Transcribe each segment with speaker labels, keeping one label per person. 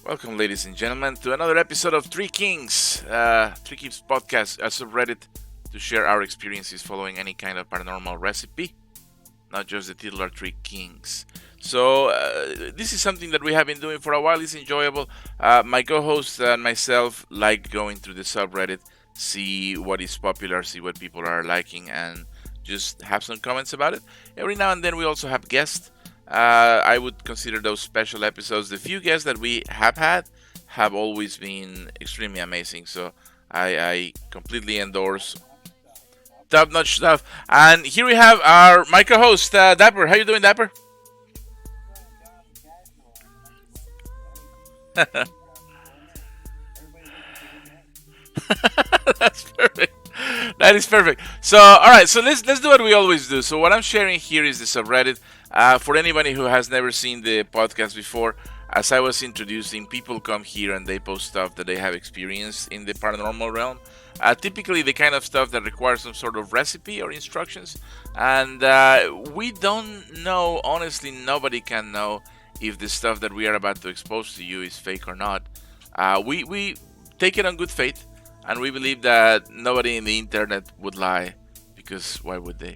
Speaker 1: Welcome, ladies and gentlemen, to another episode of Three Kings, Three Kings podcast, a subreddit to share our experiences following any kind of paranormal recipe, not just the titular Three Kings. So, this is something that we have been doing for a while. It's enjoyable. My co host and myself like going through the subreddit, see what is popular, see what people are liking, and just have some comments about it. Every now and then, we also have guests. I would consider those special episodes. The few guests that we have had have always been extremely amazing. So I completely endorse top-notch stuff. And here we have our my co-host, Dapper. How you doing, Dapper? That's perfect. That is perfect. So, all right. So let's do what we always do. So what I'm sharing here is the subreddit. For anybody who has never seen the podcast before, as I was introducing, people come here and they post stuff that they have experienced in the paranormal realm. Typically, the kind of stuff that requires some sort of recipe or instructions, and we don't know. Honestly, nobody can know if the stuff that we are about to expose to you is fake or not. We take it on good faith, and we believe that nobody in the internet would lie, because why would they?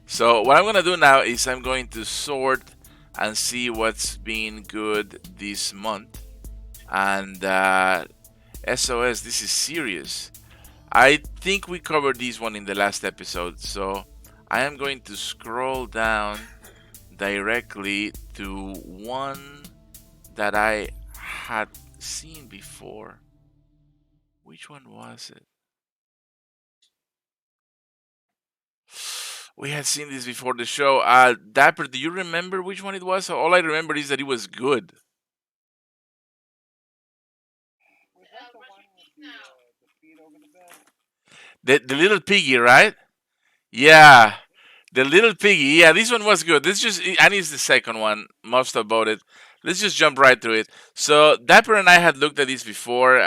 Speaker 1: So what I'm gonna do now is I'm going to sort and see what's been good this month. And SOS, this is serious. I think we covered this one in the last episode, so I am going to scroll down directly to one that I had seen before. Which one was it? We had seen this before the show. Dapper, do you remember which one it was? All I remember is that it was good. The little piggy, right? Yeah, the little piggy. Yeah, this one was good. This just and it's the second one. Most about it. Let's just jump right to it. So Dapper and I had looked at this before.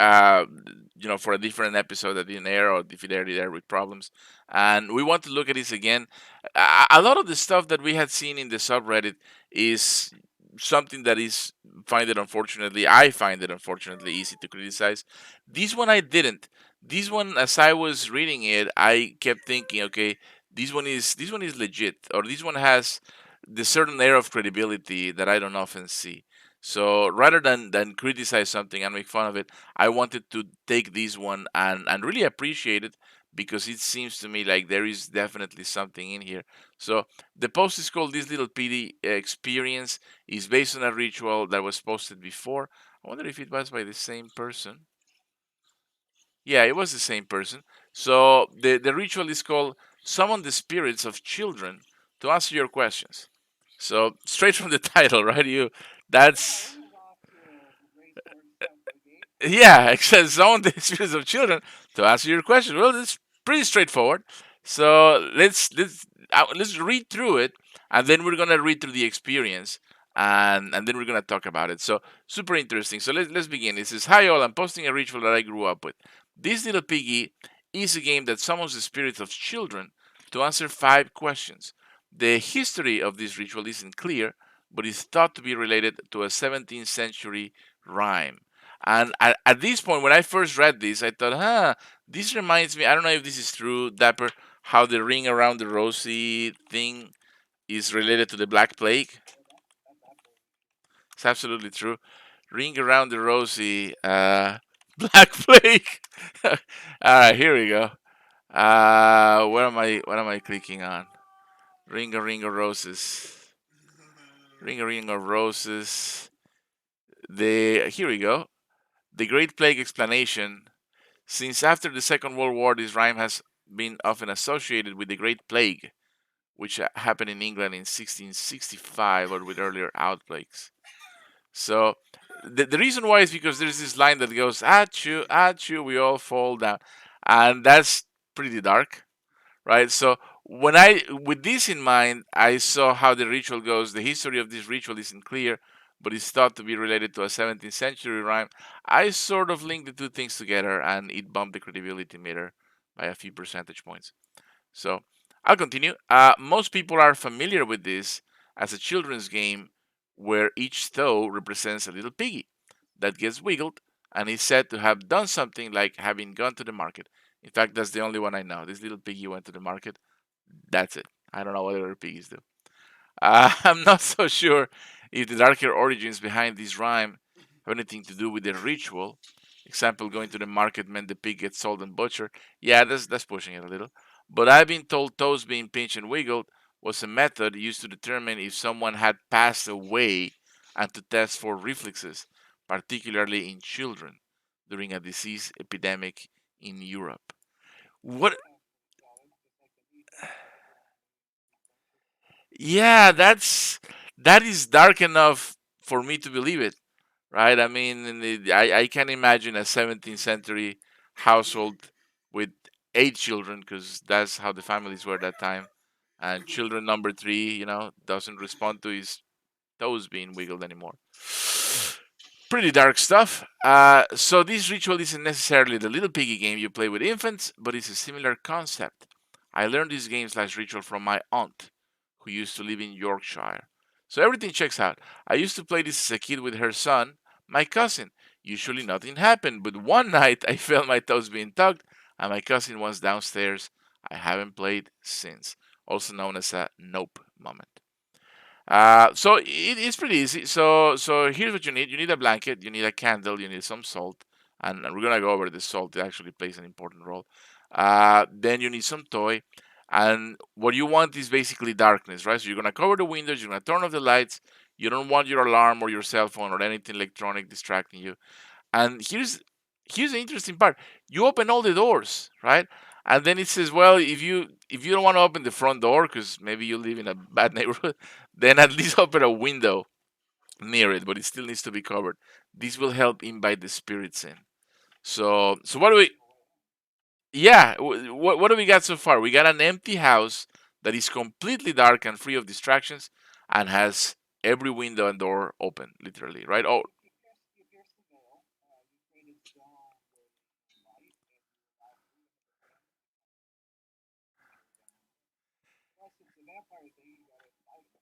Speaker 1: For a different episode that didn't air, or if it aired with problems, and we want to look at this again. A lot of the stuff that we had seen in the subreddit is something that is I find it unfortunately easy to criticize. This one I didn't. This one, as I was reading it, I kept thinking, okay, this one is legit, or this one has the certain air of credibility that I don't often see. So rather than criticize something and make fun of it, I wanted to take this one and really appreciate it, because it seems to me like there is definitely something in here. So the post is called "This Little Pity Experience." Is based on a ritual that was posted before. I wonder if it was by the same person. Yeah, it was the same person. So the ritual is called "Summon the Spirits of Children to Answer Your Questions." So straight from the title, right? That's yeah, it says "Summon the Spirits of Children to Answer Your Questions." Well, it's pretty straightforward. So let's read through it, and then we're gonna read through the experience, and then we're gonna talk about it. So super interesting. So let's begin. It says, "Hi all, I'm posting a ritual that I grew up with. This little piggy is a game that summons the spirits of children to answer 5 questions. The history of this ritual isn't clear, but is thought to be related to a 17th century rhyme." And at this point, when I first read this, I thought, this reminds me, I don't know if this is true, Dapper, how the ring around the rosy thing is related to the Black Plague. It's absolutely true. Ring around the rosy, Black Plague. All right, here we go. What am I clicking on? Ring a ring of roses. Ring a ring of roses. Here we go. The Great Plague explanation. Since after the Second World War, this rhyme has been often associated with the Great Plague, which happened in England in 1665, or with earlier outbreaks. So the reason why is because there's this line that goes, at you, we all fall down. And that's pretty dark, right? So with this in mind, I saw how the ritual goes. The history of this ritual isn't clear, but it's thought to be related to a 17th century rhyme. I sort of linked the two things together, and it bumped the credibility meter by a few percentage points. So I'll continue. Most people are familiar with this as a children's game where each toe represents a little piggy. that gets wiggled and is said to have done something like having gone to the market. In fact, that's the only one I know. This little piggy went to the market. That's it. I don't know what other piggies do. I'm not so sure if the darker origins behind this rhyme have anything to do with the ritual. Example, going to the market meant the pig gets sold and butchered. Yeah, that's pushing it a little. But I've been told toes being pinched and wiggled was a method used to determine if someone had passed away and to test for reflexes, particularly in children, during a disease epidemic in Europe. What? Yeah, that is dark enough for me to believe it, right? I mean, I can imagine a 17th century household with 8 children, because that's how the families were that time, and children number three, doesn't respond to his toes being wiggled anymore. Pretty dark stuff. So this ritual isn't necessarily the little piggy game you play with infants, but it's a similar concept. I learned this game slash ritual from my aunt, who used to live in Yorkshire. So everything checks out. I used to play this as a kid with her son, my cousin. Usually nothing happened, but one night I felt my toes being tugged, and my cousin was downstairs. I haven't played since, also known as a nope moment. So it's pretty easy. So here's what you need. You need a blanket. You need a candle. You need some salt, and we're gonna go over the salt. It actually plays an important role. Then you need some toy, and what you want is basically darkness, right? So you're gonna cover the windows. You're gonna turn off the lights. You don't want your alarm or your cell phone or anything electronic distracting you. And here's the interesting part. You open all the doors, right? And then it says, well, if you don't want to open the front door because maybe you live in a bad neighborhood, then at least open a window near it, but it still needs to be covered. This will help invite the spirits in. So what do we? Yeah, what do we got so far? We got an empty house that is completely dark and free of distractions, and has every window and door open, literally, right? Oh,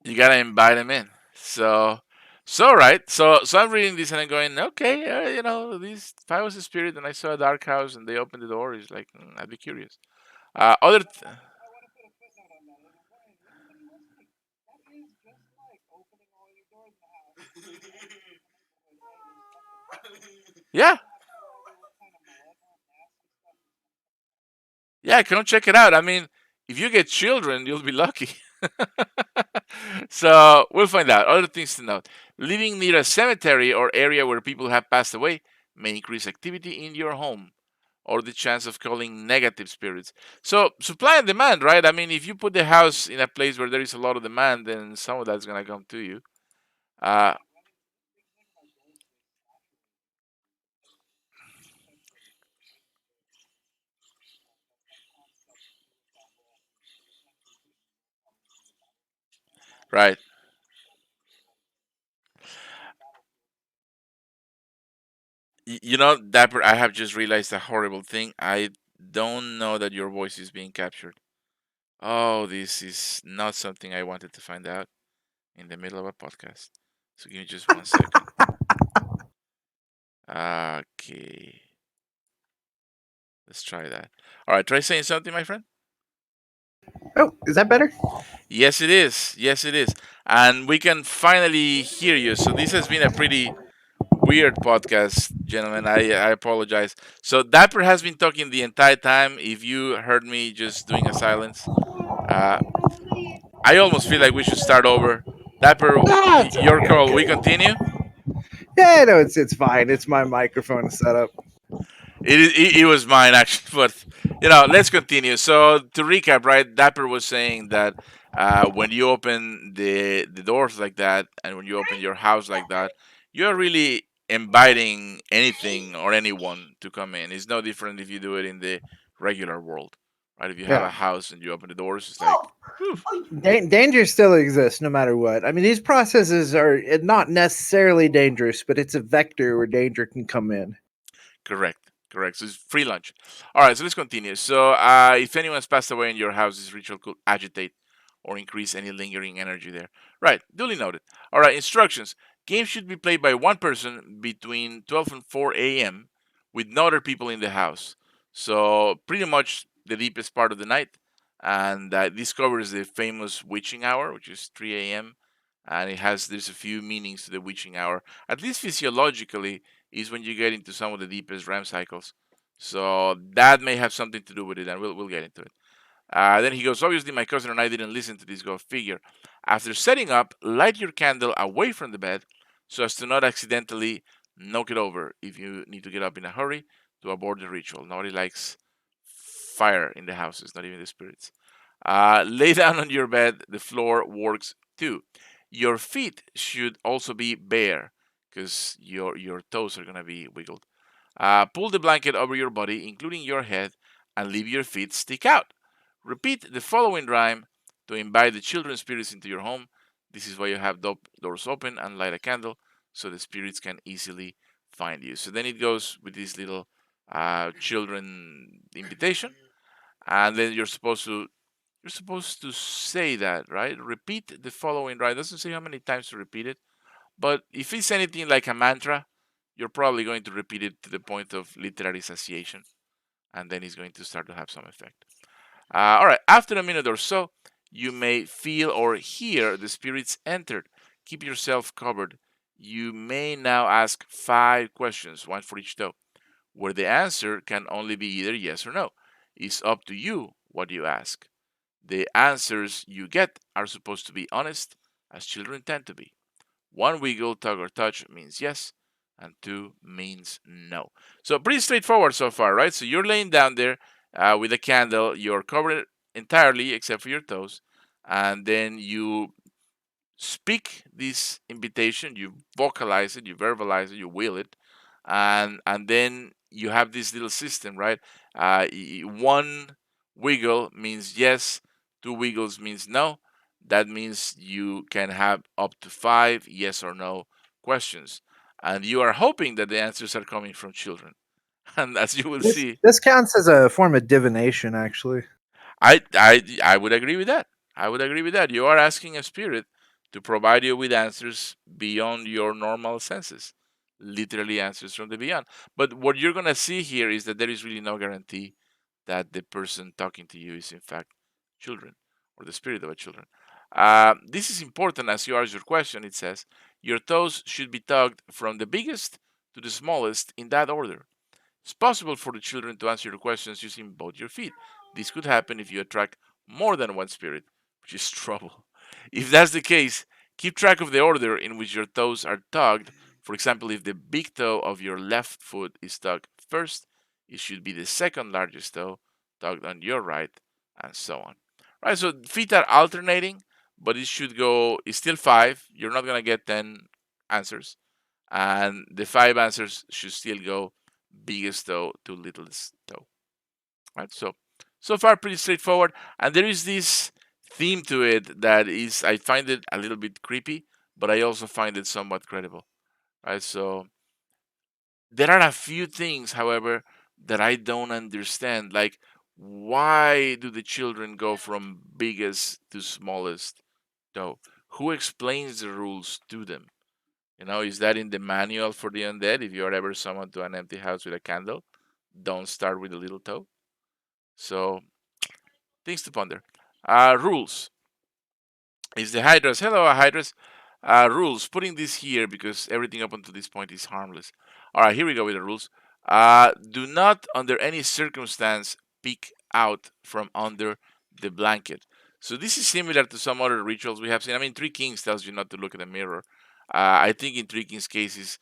Speaker 1: you gotta invite them in. So right. So I'm reading this and I'm going, okay, this if I was a spirit and I saw a dark house and they opened the door, it's like, I'd be curious. Other, yeah, yeah, come check it out. I mean, if you get children, you'll be lucky. So we'll find out. Other things to note: living near a cemetery or area where people have passed away may increase activity in your home, or the chance of calling negative spirits. So supply and demand, right? I mean, if you put the house in a place where there is a lot of demand, then some of that's gonna come to you. Uh, right. Dapper, I have just realized a horrible thing. I don't know that your voice is being captured. Oh, this is not something I wanted to find out in the middle of a podcast. So give me just 1 second. Okay, let's try that. All right, try saying something, my friend.
Speaker 2: Oh, is that better?
Speaker 1: Yes, it is. Yes, it is. And we can finally hear you. So this has been a pretty weird podcast, gentlemen. I apologize. So Dapper has been talking the entire time. If you heard me just doing a silence, uh, I almost feel like we should start over. Dapper,
Speaker 2: That's
Speaker 1: your call. We
Speaker 2: okay.
Speaker 1: continue.
Speaker 2: Yeah, no, it's fine. It's my microphone setup.
Speaker 1: It was mine actually, but let's continue. So to recap, right? Dapper was saying that when you open the doors like that, and when you open your house like that, you're really inviting anything or anyone to come in. It's no different if you do it in the regular world, right? If you have
Speaker 2: Yeah.
Speaker 1: a house and you open the doors, it's like, whew,
Speaker 2: Danger still exists no matter what. I mean, these processes are not necessarily dangerous, but it's a vector where danger can come in.
Speaker 1: correct, correct. So it's free lunch. All right, so let's continue. So if anyone's passed away in your house, this ritual could agitate or increase any lingering energy there. Right, duly noted. All right, instructions. Games should be played by one person between 12 and 4 a.m. with no other people in the house. So pretty much the deepest part of the night. And this covers the famous witching hour, which is 3 a.m. And there's a few meanings to the witching hour. At least physiologically, is when you get into some of the deepest REM cycles. So that may have something to do with it, and we'll get into it. Then he goes, obviously, my cousin and I didn't listen to this. Go figure. After setting up, light your candle away from the bed so as to not accidentally knock it over if you need to get up in a hurry to abort the ritual. Nobody likes fire in the houses, not even the spirits. Lay down on your bed. The floor works too. Your feet should also be bare because your toes are going to be wiggled. Pull the blanket over your body, including your head, and leave your feet stick out. Repeat the following rhyme to invite the children spirits into your home. This is why you have doors open and light a candle so the spirits can easily find you. So then it goes with this little children invitation, and then you're supposed to say that, right? Repeat the following rhyme. It doesn't say how many times to repeat it, but if it's anything like a mantra, you're probably going to repeat it to the point of literary satiation, and then it's going to start to have some effect. All right, after a minute or so, you may feel or hear the spirits entered. Keep yourself covered. You may now ask 5 questions, one for each toe, where the answer can only be either yes or no. It's up to you what you ask. The answers you get are supposed to be honest, as children tend to be. One wiggle, tug, or touch means yes, and two means no. So pretty straightforward so far, right? So you're laying down there with a candle, you're covered entirely except for your toes, and then you speak this invitation, you vocalize it, you verbalize it, you will it, and then you have this little system, right? One wiggle means yes, two wiggles means no. That means you can have up to 5 yes or no questions, and you are hoping that the answers are coming from children. And as you will
Speaker 2: This
Speaker 1: see,
Speaker 2: this counts as a form of divination, actually.
Speaker 1: I would agree with that. I would agree with that. You are asking a spirit to provide you with answers beyond your normal senses, literally answers from the beyond. But what you're gonna see here is that there is really no guarantee that the person talking to you is in fact children or the spirit of a children. This is important as you ask your question. It says your toes should be tugged from the biggest to the smallest in that order. It's possible for the children to answer your questions using both your feet. This could happen if you attract more than one spirit, which is trouble. If that's the case, keep track of the order in which your toes are tugged. For example, if the big toe of your left foot is tugged first, it should be the second largest toe tugged on your right, and so on. Right, so feet are alternating, but it should go, it's still 5. You're not going to get 10 answers. And the 5 answers should still go biggest toe to littlest toe. Right? So far pretty straightforward. And there is this theme to it that is, I find it a little bit creepy, but I also find it somewhat credible. Right? So there are a few things, however, that I don't understand. Like, why do the children go from biggest to smallest toe? Who explains the rules to them? Is that in the manual for the undead? If you're ever summoned to an empty house with a candle, don't start with the little toe. So, things to ponder. Rules. Is the Hydras. Hello, Hydras. Rules. Putting this here because everything up until this point is harmless. All right, here we go with the rules. Do not, under any circumstance, peek out from under the blanket. So this is similar to some other rituals we have seen. I mean, Three Kings tells you not to look at the mirror. I think in Three Kings cases,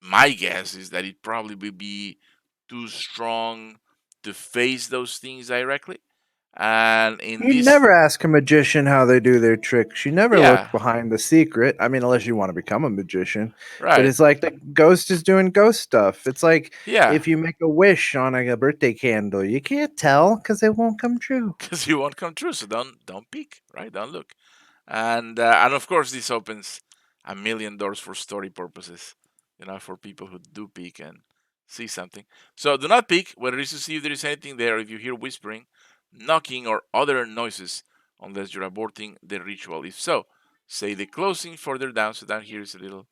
Speaker 1: my guess is that it probably will be too strong to face those things directly. And in
Speaker 2: You
Speaker 1: this,
Speaker 2: never ask a magician how they do their tricks. You never look
Speaker 1: yeah,
Speaker 2: behind the secret. I mean, unless you want to become a magician. But
Speaker 1: right,
Speaker 2: it's like the ghost is doing ghost stuff. It's like
Speaker 1: yeah,
Speaker 2: if you make a wish on a birthday candle, you can't tell because it won't come true.
Speaker 1: because you won't come true. So don't peek, right? Don't look. And of course, this opens a million doors for story purposes. For people who do peek and see something. So do not peek, whether it's to see if there is anything there. If you hear whispering, knocking, or other noises, unless you're aborting the ritual. If so, say the closing further down. So down here is a little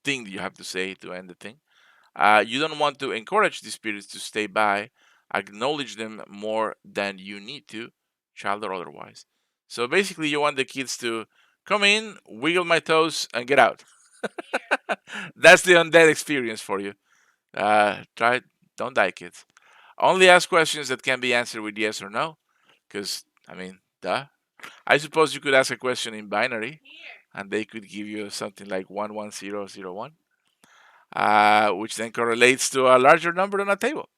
Speaker 1: thing you have to say to end the thing. You don't want to encourage the spirits to stay by, acknowledge them more than you need to, child or otherwise. So basically, you want the kids to come in, wiggle my toes, and get out. That's the undead experience for you. Try it. Don't die, kids. Only ask questions that can be answered with yes or no, because, I mean, duh. I suppose you could ask a question in binary, and they could give you something like 11001, which then correlates to a larger number on a table.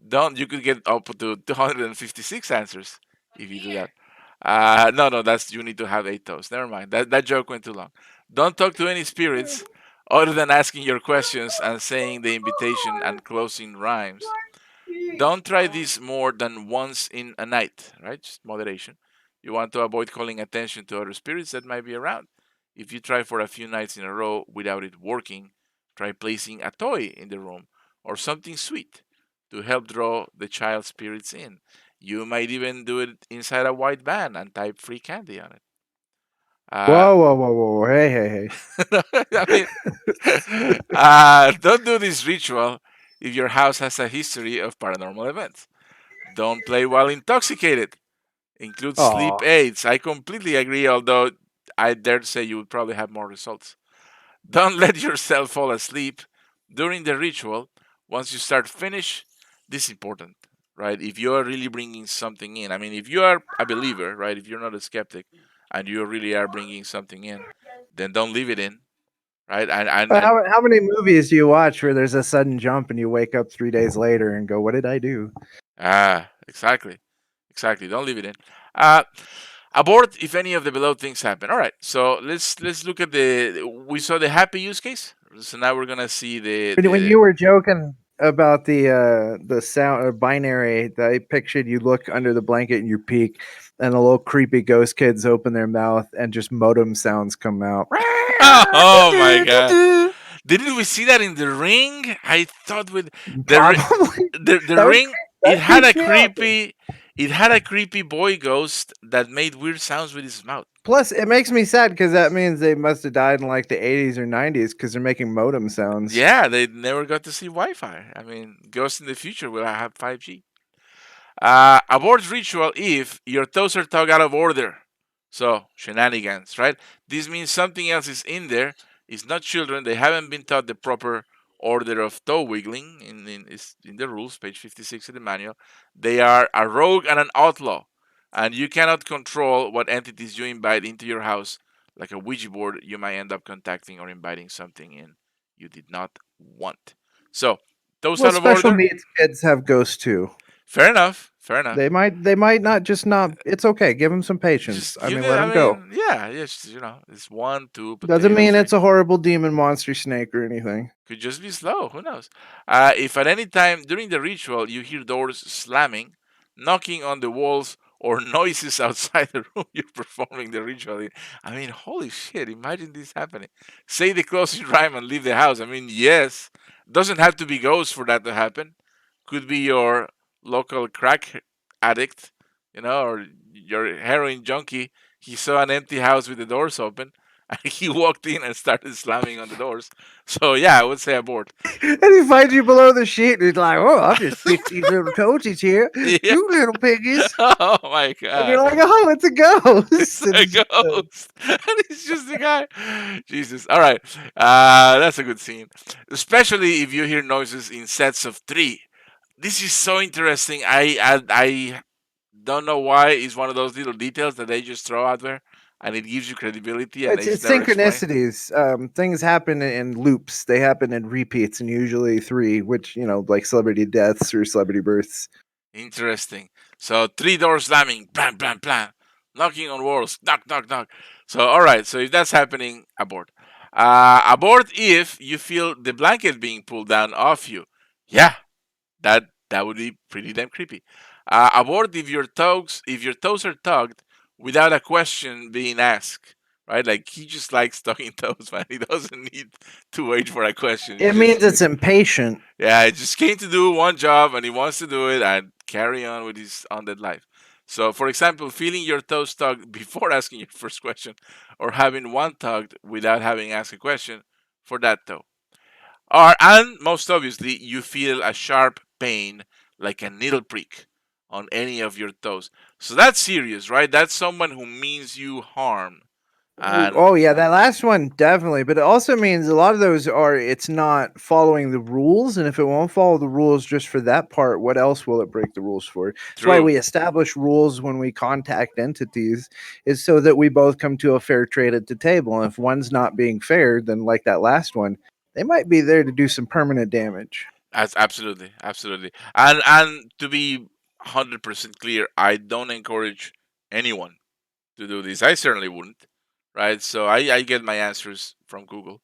Speaker 1: Don't You could get up to 256 answers if you do that. No, no, that's you need to have 8 toes. Never mind. That joke went too long. Don't talk to any spirits other than asking your questions and saying the invitation and closing rhymes. Don't try this more than once in a night, right? Just moderation. You want to avoid calling attention to other spirits that might be around. If you try for a few nights in a row without it working, try placing a toy in the room or something sweet to help draw the child spirits in. You might even do it inside a white van and type free candy on it. Uh,
Speaker 2: Whoa, whoa, whoa, whoa! Hey, hey, hey!
Speaker 1: I mean, don't do this ritual if your house has a history of paranormal events. Don't play while intoxicated. Include sleep
Speaker 2: Oh,
Speaker 1: aids. I completely agree, although I dare to say you would probably have more results. Don't let yourself fall asleep during the ritual. Once you start finish, this is important, right? If you are really bringing something in, I mean, if you are a believer, right? If you're not a skeptic and you really are bringing something in, then don't leave it in, right? And
Speaker 2: how many movies do you watch where there's a sudden jump and you wake up 3 days later and go, "What did I do?"
Speaker 1: exactly, exactly. Don't leave it in. Uh, Abort if any of the below things happen. All right, so let's look at the. We saw the happy use case. So now we're gonna see
Speaker 2: When
Speaker 1: the
Speaker 2: you were joking about the sound or binary, I pictured you look under the blanket and you peek, and the little creepy ghost kids open their mouth and just modem sounds come out.
Speaker 1: oh my god. Didn't we see that in the ring? I thought with
Speaker 2: Probably
Speaker 1: the
Speaker 2: that would
Speaker 1: ring it
Speaker 2: that
Speaker 1: had a
Speaker 2: creeps me out.
Speaker 1: creepy it had a creepy boy ghost that made weird sounds with his mouth.
Speaker 2: Plus, it makes me sad because that means they must have died in like the 80s or 90s because they're making modem sounds.
Speaker 1: Yeah, they never got to see Wi-Fi. I mean, ghosts in the future will have 5G. Abort ritual if your toes are tugged out of order. So, shenanigans, right? This means something else is in there. It's not children. They haven't been taught the proper order of toe wiggling is in the rules, page 56 of the manual. They are a rogue and an outlaw. And you cannot control what entities you invite into your house. Like a Ouija board, you might end up contacting or inviting something in you did not want. So, toes
Speaker 2: Well,
Speaker 1: out of
Speaker 2: special
Speaker 1: order?
Speaker 2: needs kids have ghosts too.
Speaker 1: Fair enough. Fair enough.
Speaker 2: They might not just not. It's okay. Give them some patience.
Speaker 1: Just
Speaker 2: I
Speaker 1: give
Speaker 2: mean,
Speaker 1: it.
Speaker 2: let
Speaker 1: I
Speaker 2: them go.
Speaker 1: mean, yeah, yes, it's one, two
Speaker 2: Doesn't
Speaker 1: potatoes,
Speaker 2: mean
Speaker 1: three.
Speaker 2: it's a horrible demon monster snake or anything.
Speaker 1: Could just be slow. Who knows? If at any time during the ritual you hear doors slamming, knocking on the walls, or noises outside the room you're performing the ritual in, I mean, holy shit! Imagine this happening. Say the closing rhyme and leave the house. I mean, yes, doesn't have to be ghosts for that to happen. Could be your local crack addict, or your heroin junkie. He saw an empty house with the doors open, and he walked in and started slamming on the doors. So yeah, I would say abort.
Speaker 2: And he finds you below the sheet, and he's like, "Oh, I'm just 15 little toesies here,
Speaker 1: Yeah.
Speaker 2: you little piggies."
Speaker 1: Oh my
Speaker 2: And you're
Speaker 1: god.
Speaker 2: like, "Oh, it's a
Speaker 1: It's
Speaker 2: ghost." And
Speaker 1: a
Speaker 2: it's just
Speaker 1: ghost. And it's just a guy. Jesus. All right. That's a good scene. Especially if you hear noises in sets of three. This is so interesting. I don't know why it's one of those little details that they just throw out there and it gives you credibility and
Speaker 2: it's
Speaker 1: it's
Speaker 2: it's
Speaker 1: never explained.
Speaker 2: synchronicities. Things happen in loops. They happen in repeats, and usually three, which like celebrity deaths or celebrity births.
Speaker 1: Interesting. So three doors slamming, blam, blam, blam, knocking on walls, knock, knock, knock. So all right. So if that's happening, abort. Abort if you feel the blanket being pulled down off you. Yeah, that would be pretty damn creepy. Abort if your toes are tugged without a question being asked. Right, like he just likes tugging toes, man. He doesn't need to wait for a question. He
Speaker 2: It
Speaker 1: just
Speaker 2: means it's impatient.
Speaker 1: Yeah, he just came to do one job and he wants to do it and carry on with his undead life. So, for example, feeling your toes tugged before asking your first question, or having one tugged without having asked a question, for that toe. Or, and most obviously, you feel a sharp pain like a needle prick on any of your toes. So that's serious, right? That's someone who means you harm.
Speaker 2: Ooh,
Speaker 1: And
Speaker 2: oh yeah, that last one definitely. But it also means a lot of those are it's not following the rules, and if it won't follow the rules just for that part, what else will it break the rules for? That's why
Speaker 1: true,
Speaker 2: we establish rules when we contact entities, is so that we both come to a fair trade at the table. And if one's not being fair, then like that last one, they might be there to do some permanent damage.
Speaker 1: as absolutely, absolutely. And to be 100% clear, I don't encourage anyone to do this. I certainly wouldn't, right? So I get my answers from Google.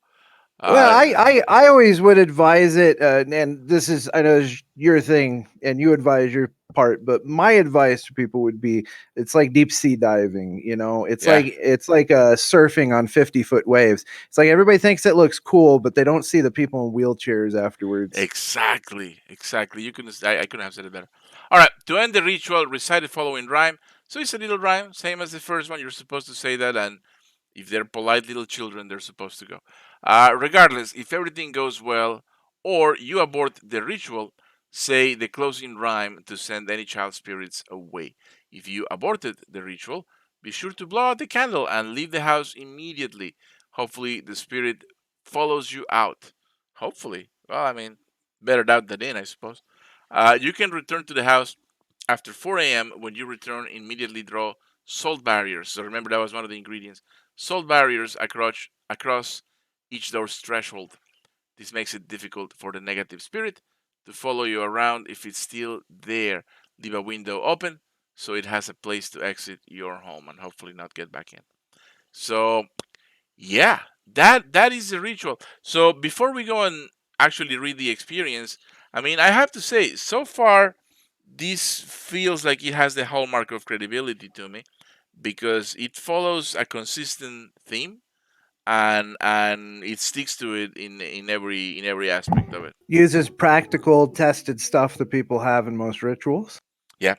Speaker 2: Well,
Speaker 1: Uh,
Speaker 2: I always would advise it, and this is I know is your thing, and you advise your part, but my advice to people would be it's like deep sea diving. You know,
Speaker 1: yeah,
Speaker 2: it's like surfing on 50-foot waves. It's like everybody thinks it looks cool, but they don't see the people in wheelchairs afterwards.
Speaker 1: exactly, exactly. You couldn't. I couldn't have said it better. All right. To end the ritual, recite the following rhyme. So it's a little rhyme, same as the first one. You're supposed to say that, and if they're polite little children, they're supposed to go. Regardless, if everything goes well, or you abort the ritual, say the closing rhyme to send any child spirits away. If you aborted the ritual, be sure to blow out the candle and leave the house immediately. Hopefully, the spirit follows you out. Hopefully. Well, I mean, better out than in, I suppose. You can return to the house after 4 a.m. When you return, immediately draw salt barriers. So remember, that was one of the ingredients. Salt barriers across each door's threshold. This makes it difficult for the negative spirit to follow you around if it's still there. Leave a window open so it has a place to exit your home and hopefully not get back in. So yeah, that is the ritual. So before we go and actually read the experience, I mean, I have to say, so far, this feels like it has the hallmark of credibility to me because it follows a consistent theme and it sticks to it in every aspect of it.
Speaker 2: Uses practical, tested stuff that people have in most rituals.
Speaker 1: Yeah,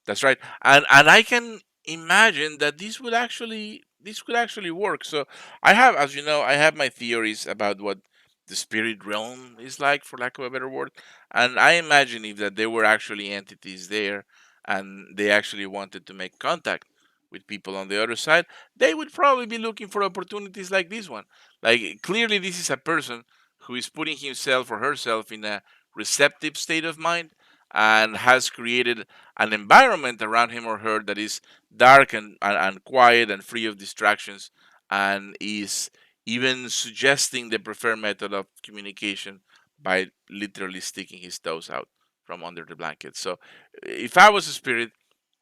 Speaker 1: that's right. And I can imagine that this could actually work. So I have, as you know, I have my theories about what the spirit realm is like, for lack of a better word. And I imagine if that there were actually entities there and they actually wanted to make contact with people on the other side, they would probably be looking for opportunities like this one. Like clearly this is a person who is putting himself or herself in a receptive state of mind and has created an environment around him or her that is dark and quiet and free of distractions and is even suggesting the preferred method of communication by literally sticking his toes out from under the blanket. So if I was a spirit,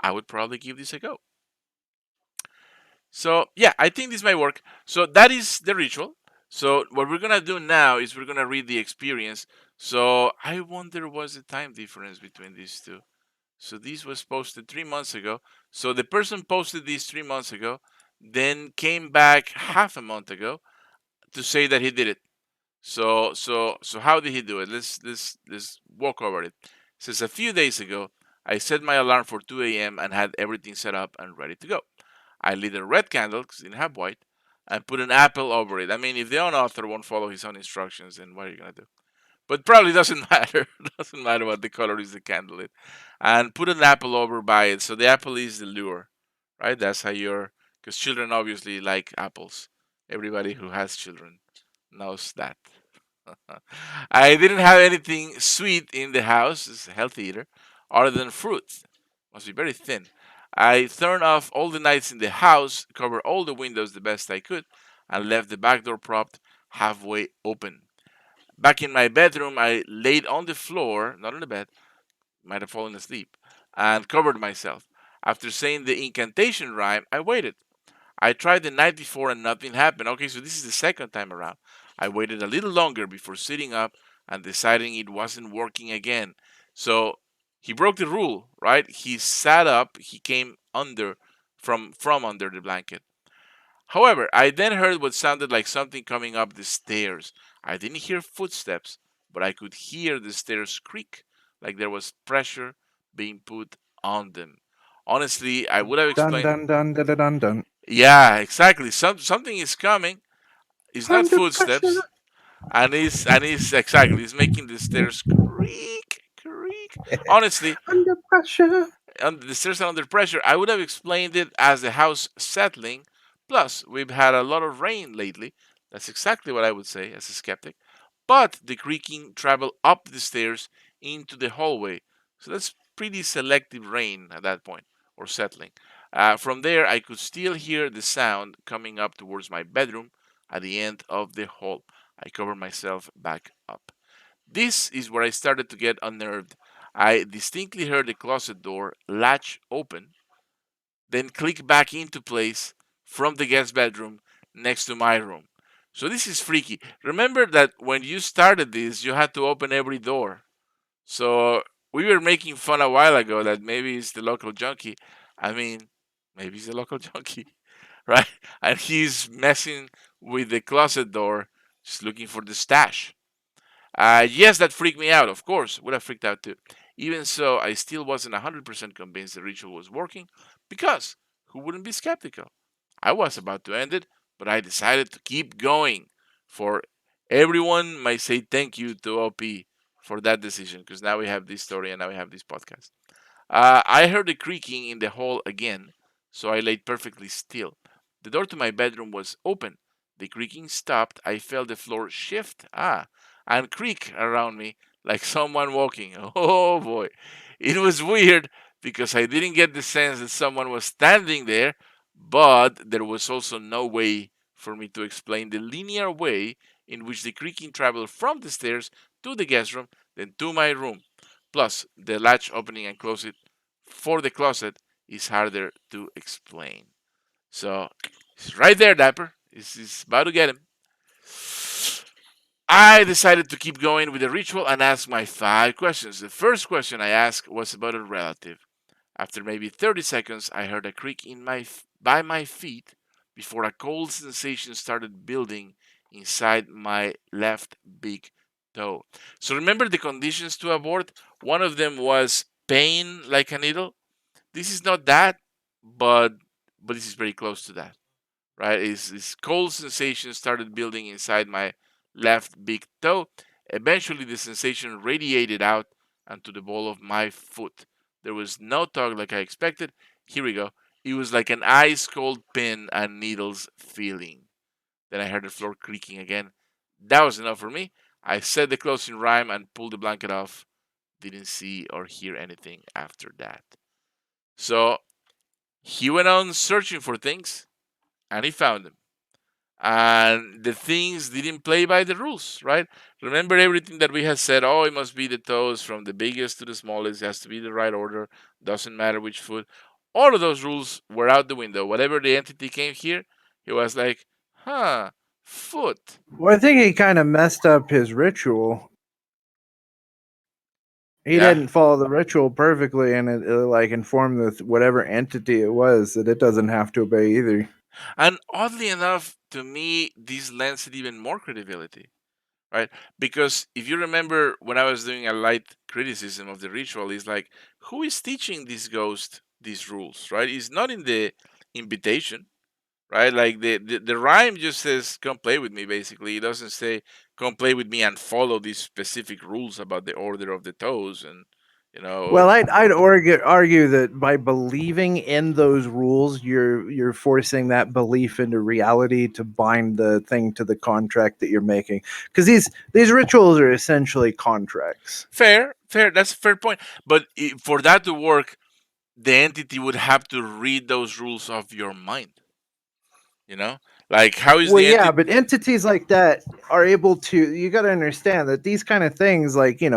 Speaker 1: I would probably give this a go. So yeah, I think this might work. So that is the ritual. So what we're gonna do now is we're gonna read the experience. So I wonder what's the time difference between these two. So this was posted 3 months ago. So the person posted this 3 months ago, then came back half a month ago to say that he did it. So how did he do it? Let's walk over it. It says a few days ago, I set my alarm for 2 a.m. and had everything set up and ready to go. I lit a red candle because it didn't have white and put an apple over it. I mean, if the own author won't follow his own instructions, then what are you gonna do? But probably doesn't matter. Doesn't matter what the color is the candle is. And put an apple over by it. So the apple is the lure, right? That's how you're, because children obviously like apples. Everybody who has children knows that. I didn't have anything sweet in the house, it's a healthy eater, other than fruit. Must be very thin. I turned off all the lights in the house, covered all the windows the best I could, and left the back door propped halfway open. Back in my bedroom, I laid on the floor, not on the bed, might have fallen asleep, and covered myself. After saying the incantation rhyme, I waited. I tried the night before and nothing happened. Okay, so this is the second time around. I waited a little longer before sitting up and deciding it wasn't working again. So he broke the rule, right? He sat up, he came under from under the blanket. However, I then heard what sounded like something coming up the stairs. I didn't hear footsteps, but I could hear the stairs creak, like there was pressure being put on them. Honestly, I would have
Speaker 2: Dun
Speaker 1: explained.
Speaker 2: dun dun dun dun dun.
Speaker 1: Yeah, exactly. Something is coming. It's not
Speaker 2: Under pressure.
Speaker 1: footsteps, and he's exactly. He's making the stairs creak, creak. Honestly,
Speaker 2: Under pressure.
Speaker 1: the stairs are under pressure. I would have explained it as the house settling. Plus, we've had a lot of rain lately. That's exactly what I would say as a skeptic. But the creaking traveled up the stairs into the hallway. So that's pretty selective rain at that point, or settling. From there, I could still hear the sound coming up towards my bedroom at the end of the hall. I covered myself back up. This is where I started to get unnerved. I distinctly heard the closet door latch open, then click back into place from the guest bedroom next to my room. So this is freaky. Remember that when you started this, you had to open every door. So we were making fun a while ago that maybe it's the local junkie. I mean, maybe it's the local junkie, right? And he's messing with the closet door, just looking for the stash. Yes, that freaked me out. Of course, would have freaked out too. Even so, I still wasn't 100% convinced the ritual was working because who wouldn't be skeptical? I was about to end it, but I decided to keep going. For everyone might say thank you to OP for that decision because now we have this story and now we have this podcast. I heard the creaking in the hall again, so I laid perfectly still. The door to my bedroom was open. The creaking stopped. I felt the floor shift, and creak around me like someone walking. Oh boy. It was weird because I didn't get the sense that someone was standing there, but there was also no way for me to explain the linear way in which the creaking traveled from the stairs to the guest room, then to my room. Plus, the latch opening and closing for the closet is harder to explain. So, it's right there, Dapper. It's about to get him. I decided to keep going with the ritual and ask my 5 questions. The first question I asked was about a relative. After maybe 30 seconds, I heard a creak by my feet before a cold sensation started building inside my left big toe. So remember the conditions to abort? One of them was pain like a needle. This is not that, but this is very close to that, right? Is cold sensation started building inside my left big toe. Eventually, the sensation radiated out onto the ball of my foot. There was no tug like I expected. Here we go. It was like an ice cold pin and needles feeling. Then I heard the floor creaking again. That was enough for me. I said the closing rhyme and pulled the blanket off. Didn't see or hear anything after that. So he went on searching for things and he found them. And the things didn't play by the rules, right? Remember everything that we had said. Oh, it must be the toes from the biggest to the smallest. It has to be the right order. Doesn't matter which foot. All of those rules were out the window. Whatever the entity came here, he was like, huh, foot.
Speaker 2: Well, I think he kind of messed up his ritual. He
Speaker 1: Yeah.
Speaker 2: didn't follow the ritual perfectly, and it like informed whatever entity it was that it doesn't have to obey either.
Speaker 1: And oddly enough, to me, this lends it even more credibility, right? Because if you remember when I was doing a light criticism of the ritual, it's like, who is teaching this ghost these rules, right? It's not in the invitation, right? Like the rhyme just says, come play with me, basically. It doesn't say, come play with me and follow these specific rules about the order of the toes and, you
Speaker 2: Well,
Speaker 1: know,
Speaker 2: I'd argue that by believing in those rules, you're forcing that belief into reality to bind the thing to the contract that you're making. Because these rituals are essentially contracts.
Speaker 1: fair, fair. That's a fair point. But for that to work, the entity would have to read those rules off your mind, you know? Like, how is
Speaker 2: Well,
Speaker 1: the
Speaker 2: yeah,
Speaker 1: entity?
Speaker 2: but entities like that are able to. You got to understand that these kind of things, like you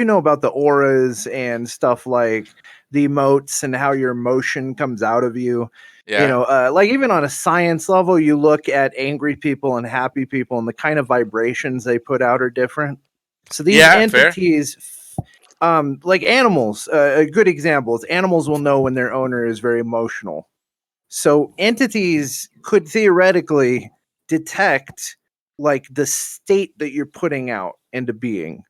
Speaker 2: know about the auras and stuff like the emotes and how your emotion comes out of you.
Speaker 1: Yeah.
Speaker 2: Like even on a science level, you look at angry people and happy people, and the kind of vibrations they put out are different. So these
Speaker 1: Yeah, fair.
Speaker 2: entities, like animals, a good example is animals will know when their owner is very emotional, so entities could theoretically detect like the state that you're putting out into being.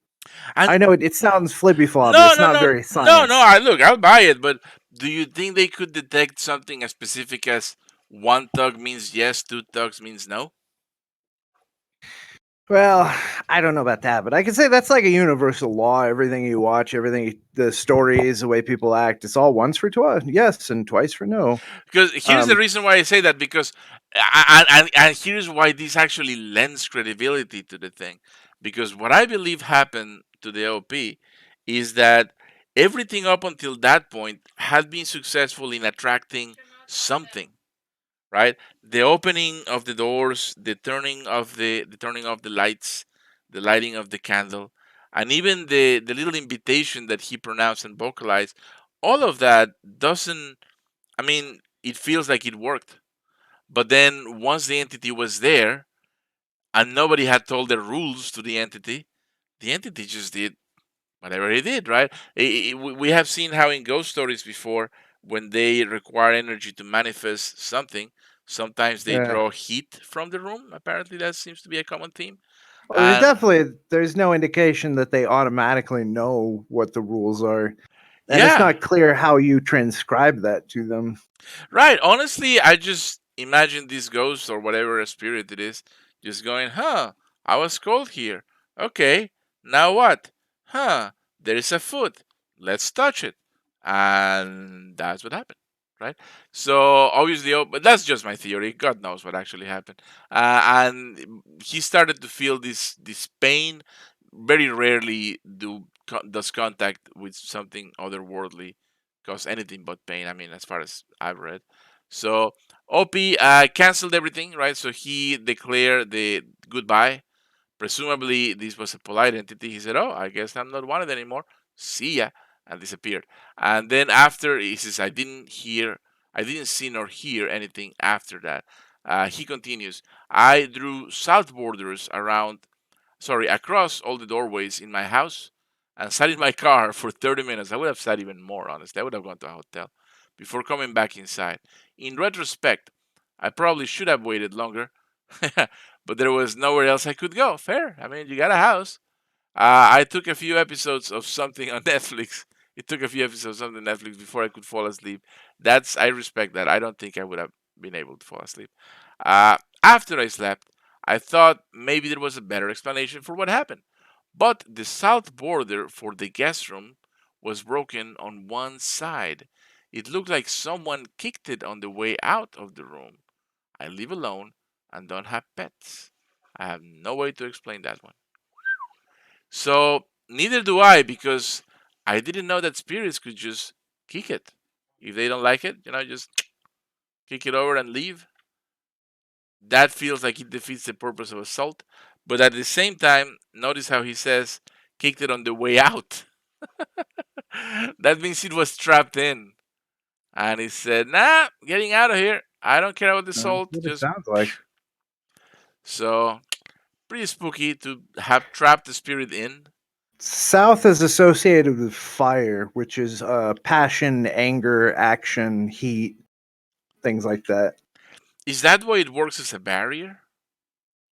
Speaker 1: And
Speaker 2: I know it sounds flibby flobby.
Speaker 1: no,
Speaker 2: It's
Speaker 1: no,
Speaker 2: not
Speaker 1: no,
Speaker 2: very
Speaker 1: no, no.
Speaker 2: science.
Speaker 1: Look, I'll buy it. But do you think they could detect something as specific as one thug means yes, two thugs means no?
Speaker 2: Well, I don't know about that, but I can say that's like a universal law. Everything you watch, everything, the stories, the way people act, it's all once for twice, yes, and twice for no.
Speaker 1: Because here's the
Speaker 2: Um,
Speaker 1: reason why I say that, because and here's why this actually lends credibility to the thing, because what I believe happened to the OP is that everything up until that point had been successful in attracting something, right? The opening of the doors, the turning off the lights, the lighting of the candle, and even the little invitation that he pronounced and vocalized, all of that doesn't, I mean, it feels like it worked. But then once the entity was there and nobody had told the rules to the entity just did whatever it did, right? We have seen how in ghost stories before, when they require energy to manifest something, sometimes they
Speaker 2: yeah.
Speaker 1: draw heat from the room. Apparently, that seems to be a common theme.
Speaker 2: Well,
Speaker 1: And
Speaker 2: there's no indication that they automatically know what the rules are, and it's
Speaker 1: yeah,
Speaker 2: not clear how you transcribe that to them.
Speaker 1: right. Honestly, I just imagine this ghost or whatever spirit it is just going, huh, I was cold here. Okay, now what? Huh, there is a foot. Let's touch it. And that's what happened, right? So obviously, but that's just my theory. God knows what actually happened. And he started to feel this pain. Very rarely does contact with something otherworldly cause anything but pain. I mean, as far as I've read. So OP canceled everything, right? So he declared the goodbye. Presumably, this was a polite entity. He said, "Oh, I guess I'm not wanted anymore. See ya," and disappeared. And then after he says, I didn't see nor hear anything after that." He continues, "I drew south borders across all the doorways in my house and sat in my car for 30 minutes. I would have sat even more, honestly. I would have gone to a hotel before coming back inside. In retrospect, I probably should have waited longer, but there was nowhere else I could go. Fair. I mean, you got a house. I took a few episodes of something on Netflix. It took a few episodes of something on Netflix before I could fall asleep. I respect that. I don't think I would have been able to fall asleep. After I slept, I thought maybe there was a better explanation for what happened. But the south border for the guest room was broken on one side. It looked like someone kicked it on the way out of the room. I live alone and don't have pets. I have no way to explain that one. So neither do I, because I didn't know that spirits could just kick it. If they don't like it, just kick it over and leave. That feels like it defeats the purpose of assault. But at the same time, notice how he says kicked it on the way out. That means it was trapped in. And he said, nah, getting out of here. I don't care about the
Speaker 2: That's
Speaker 1: salt.
Speaker 2: what it
Speaker 1: Just
Speaker 2: sounds like.
Speaker 1: so pretty spooky to have trapped the spirit in.
Speaker 2: South is associated with fire, which is passion, anger, action, heat, things like that.
Speaker 1: Is that why it works as a barrier?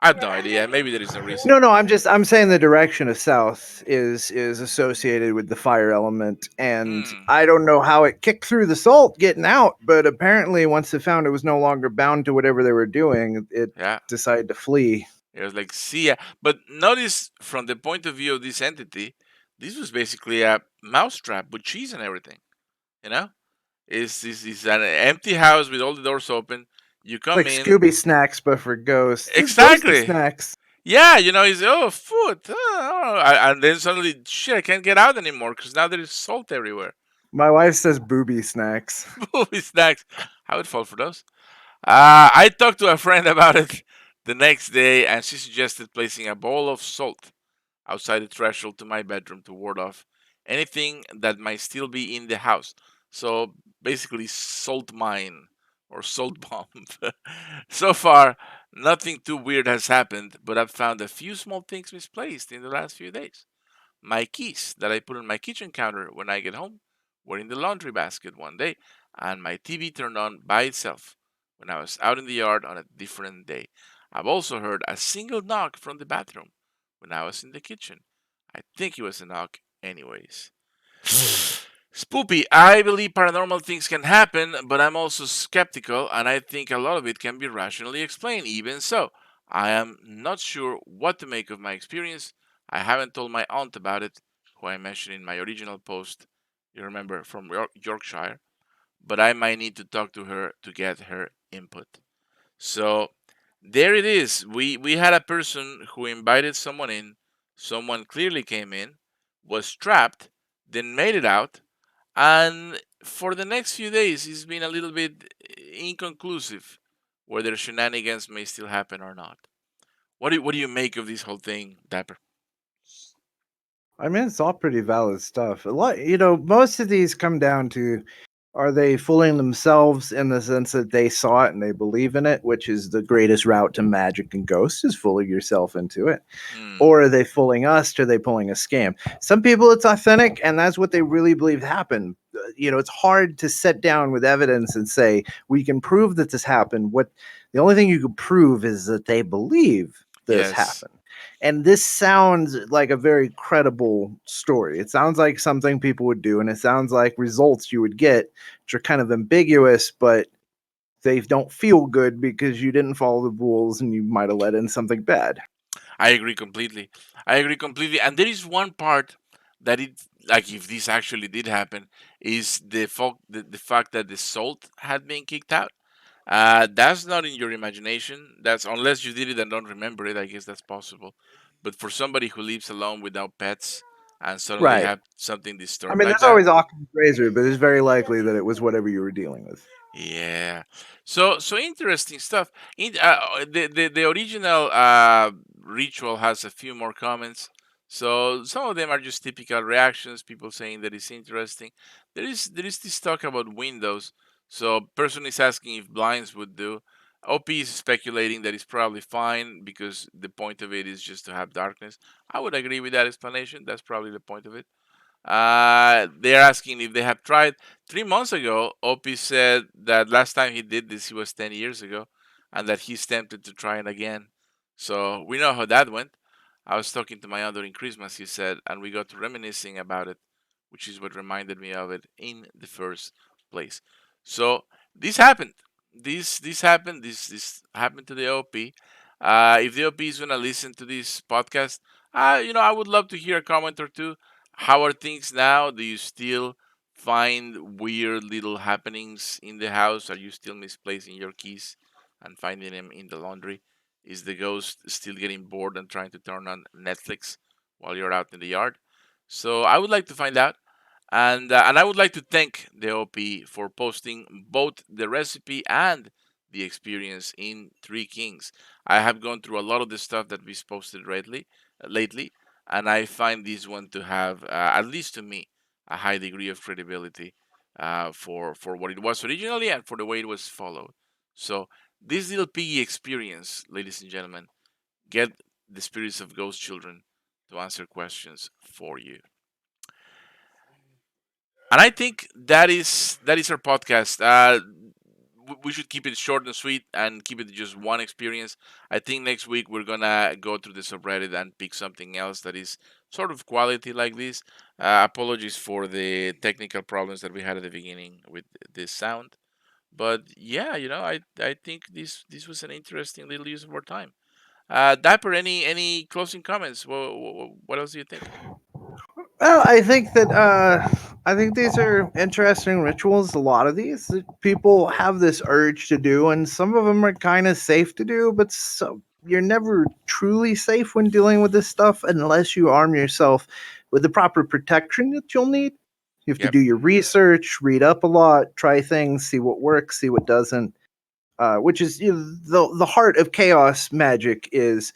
Speaker 1: I have no idea. Maybe there is no reason.
Speaker 2: No, I'm saying the direction of south is associated with the fire element, and
Speaker 1: Hmm.
Speaker 2: I don't know how it kicked through the salt getting out, but apparently once they found it was no longer bound to whatever they were doing, it
Speaker 1: Yeah.
Speaker 2: decided to flee.
Speaker 1: It was like, see ya. But notice from the point of view of this entity, this was basically a mousetrap with cheese and everything. You know? It's an empty house with all the doors open. You come
Speaker 2: Like
Speaker 1: in.
Speaker 2: Scooby snacks, but for ghosts. It's ghosty
Speaker 1: Exactly.
Speaker 2: snacks.
Speaker 1: Yeah, he's, oh, food. And then suddenly, shit, I can't get out anymore because now there is salt everywhere.
Speaker 2: My wife says booby snacks.
Speaker 1: Movie snacks. I would fall for those. I talked to a friend about it the next day, and she suggested placing a bowl of salt outside the threshold to my bedroom to ward off anything that might still be in the house. So basically, salt mine or salt bomb. So far, nothing too weird has happened, but I've found a few small things misplaced in the last few days. My keys that I put on my kitchen counter when I get home were in the laundry basket one day, and my TV turned on by itself when I was out in the yard on a different day. I've also heard a single knock from the bathroom when I was in the kitchen. I think it was a knock, anyways. Spoopy, I believe paranormal things can happen, but I'm also skeptical, and I think a lot of it can be rationally explained. Even so, I am not sure what to make of my experience. I haven't told my aunt about it, who I mentioned in my original post, you remember, from Yorkshire, but I might need to talk to her to get her input. So there it is. We had a person who invited someone in. Someone clearly came in, was trapped, then made it out, and for the next few days, it's been a little bit inconclusive whether shenanigans may still happen or not. What do you make of this whole thing, Dapper?
Speaker 2: I mean, it's all pretty valid stuff. A lot, most of these come down to, are they fooling themselves in the sense that they saw it and they believe in it, which is the greatest route to magic and ghosts, is fooling yourself into it?
Speaker 1: Hmm.
Speaker 2: Or are they fooling us? Or are they pulling a scam? Some people, it's authentic, and that's what they really believe happened. It's hard to sit down with evidence and say we can prove that this happened. What the only thing you can prove is that they believe this
Speaker 1: Yes,
Speaker 2: happened. And this sounds like a very credible story. It sounds like something people would do, and it sounds like results you would get, which are kind of ambiguous, but they don't feel good because you didn't follow the rules and you might have let in something bad.
Speaker 1: I agree completely. I agree completely. And there is one part that it, like, if this actually did happen, is the fact that the salt had been kicked out. That's not in your imagination. That's unless you did it and don't remember it. I guess that's possible. But for somebody who lives alone without pets and suddenly
Speaker 2: Right.
Speaker 1: have something
Speaker 2: I
Speaker 1: disturbed
Speaker 2: mean,
Speaker 1: like
Speaker 2: there's
Speaker 1: that,
Speaker 2: always Occam's razor, but it's very likely that it was whatever you were dealing with.
Speaker 1: yeah. So interesting stuff. The original ritual has a few more comments. So some of them are just typical reactions, people saying that it's interesting. There is this talk about windows. So person is asking if blinds would do. OP is speculating that it's probably fine because the point of it is just to have darkness. I would agree with that explanation. That's probably the point of it. They're asking if they have tried. 3 months ago, Opie said that last time he did this, he was 10 years ago, and that he's tempted to try it again. So we know how that went. I was talking to my aunt during Christmas, he said, and we got to reminiscing about it, which is what reminded me of it in the first place. So this happened. This happened. This happened to the OP. If the OP is gonna listen to this podcast, I would love to hear a comment or two. How are things now? Do you still find weird little happenings in the house? Are you still misplacing your keys and finding them in the laundry? Is the ghost still getting bored and trying to turn on Netflix while you're out in the yard? So I would like to find out. And I would like to thank the OP for posting both the recipe and the experience in Three Kings. I have gone through a lot of the stuff that we've posted lately, and I find this one to have, at least to me, a high degree of credibility for what it was originally and for the way it was followed. So this little piggy experience, ladies and gentlemen, get the spirits of ghost children to answer questions for you. And I think that is our podcast. We should keep it short and sweet and keep it just one experience. I think next week we're gonna go through the subreddit and pick something else that is sort of quality like this. Apologies for the technical problems that we had at the beginning with this sound, but yeah, I think this was an interesting little use of our time. Dapper, any closing comments? What else do you think?
Speaker 2: Well, I think these are interesting rituals. A lot of these that people have this urge to do, and some of them are kind of safe to do, but you're never truly safe when dealing with this stuff unless you arm yourself with the proper protection that you'll need. You have to
Speaker 1: Yep.
Speaker 2: do your research, read up a lot, try things, see what works, see what doesn't. Which is, the heart of chaos magic is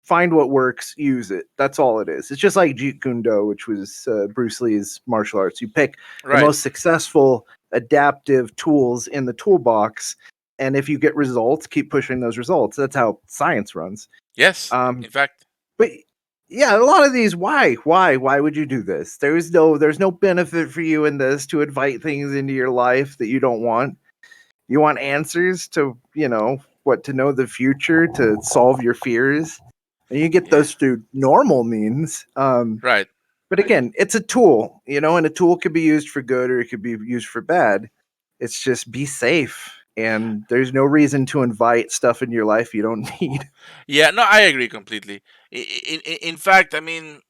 Speaker 2: find what works, use it. That's all it is. It's just like Jeet Kune Do, which was Bruce Lee's martial arts. You pick the
Speaker 1: Right.
Speaker 2: most successful adaptive tools in the toolbox, and if you get results, keep pushing those results. That's how science runs.
Speaker 1: Yes.
Speaker 2: Um,
Speaker 1: In fact.
Speaker 2: but yeah, a lot of these, why would you do this? There's no benefit for you in this to invite things into your life that you don't want. You want answers to, what, to know the future, to solve your fears. And you get
Speaker 1: Yeah.
Speaker 2: those through normal means.
Speaker 1: Right.
Speaker 2: But again, it's a tool, and a tool could be used for good or it could be used for bad. It's just be safe. and there's no reason to invite stuff in your life you don't need.
Speaker 1: Yeah, no, I agree completely. In fact, I mean,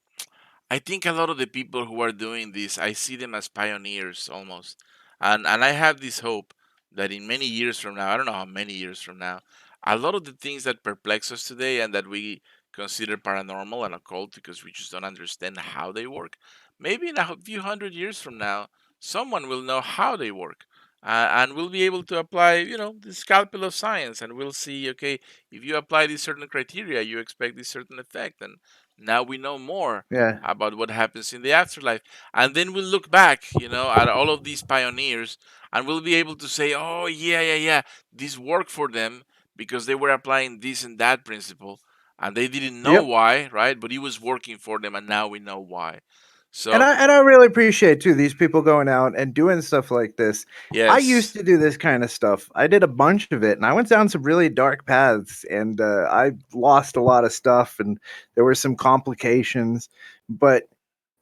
Speaker 1: I think a lot of the people who are doing this, I see them as pioneers almost, and I have this hope that in many years from now, I don't know how many years from now, a lot of the things that perplex us today and that we consider paranormal and occult because we just don't understand how they work, maybe in a few hundred years from now, someone will know how they work. And we'll be able to apply, the scalpel of science, and we'll see. Okay, if you apply these certain criteria, you expect this certain effect, and now we know more
Speaker 2: Yeah.
Speaker 1: about what happens in the afterlife. And then we'll look back, at all of these pioneers, and we'll be able to say, oh, yeah, yeah, yeah, this worked for them because they were applying this and that principle. And they didn't know
Speaker 2: Yep.
Speaker 1: why, right? But it was working for them, and now we know why.
Speaker 2: And
Speaker 1: So,
Speaker 2: I really appreciate too these people going out and doing stuff like this. I used
Speaker 1: yes,
Speaker 2: to do this kind of stuff. I did a bunch of it, and I went down some really dark paths, and I lost a lot of stuff, and there were some complications. But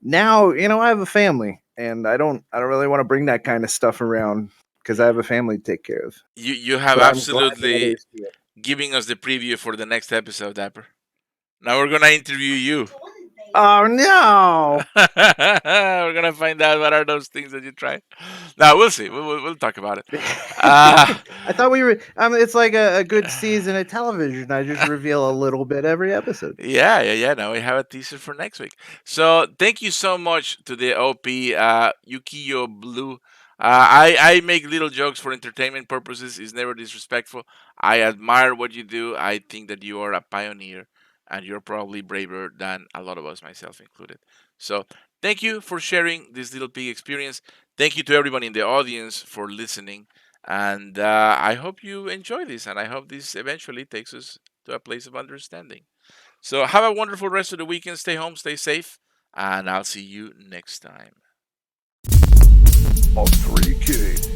Speaker 2: now, I have a family, and I don't really want to bring that kind of stuff around because I have a family to take care of.
Speaker 1: you have
Speaker 2: But I'm glad that
Speaker 1: absolutely
Speaker 2: others do it.
Speaker 1: giving us the preview for the next episode, Dapper. Now we're going to interview you.
Speaker 2: Oh no!
Speaker 1: We're gonna find out what are those things that you tried. Now we'll see. We'll talk about it. Uh,
Speaker 2: I thought we were. It's like a good season of television. I just reveal a little bit every episode.
Speaker 1: yeah, yeah, yeah. Now we have a teaser for next week. So thank you so much to the OP Yukiyo Blue. I make little jokes for entertainment purposes. It's never disrespectful. I admire what you do. I think that you are a pioneer, and you're probably braver than a lot of us, myself included. So thank you for sharing this little pig experience. Thank you to everyone in the audience for listening. And I hope you enjoy this, and I hope this eventually takes us to a place of understanding. So have a wonderful rest of the weekend. Stay home, stay safe, and I'll see you next time.
Speaker 2: All three kids.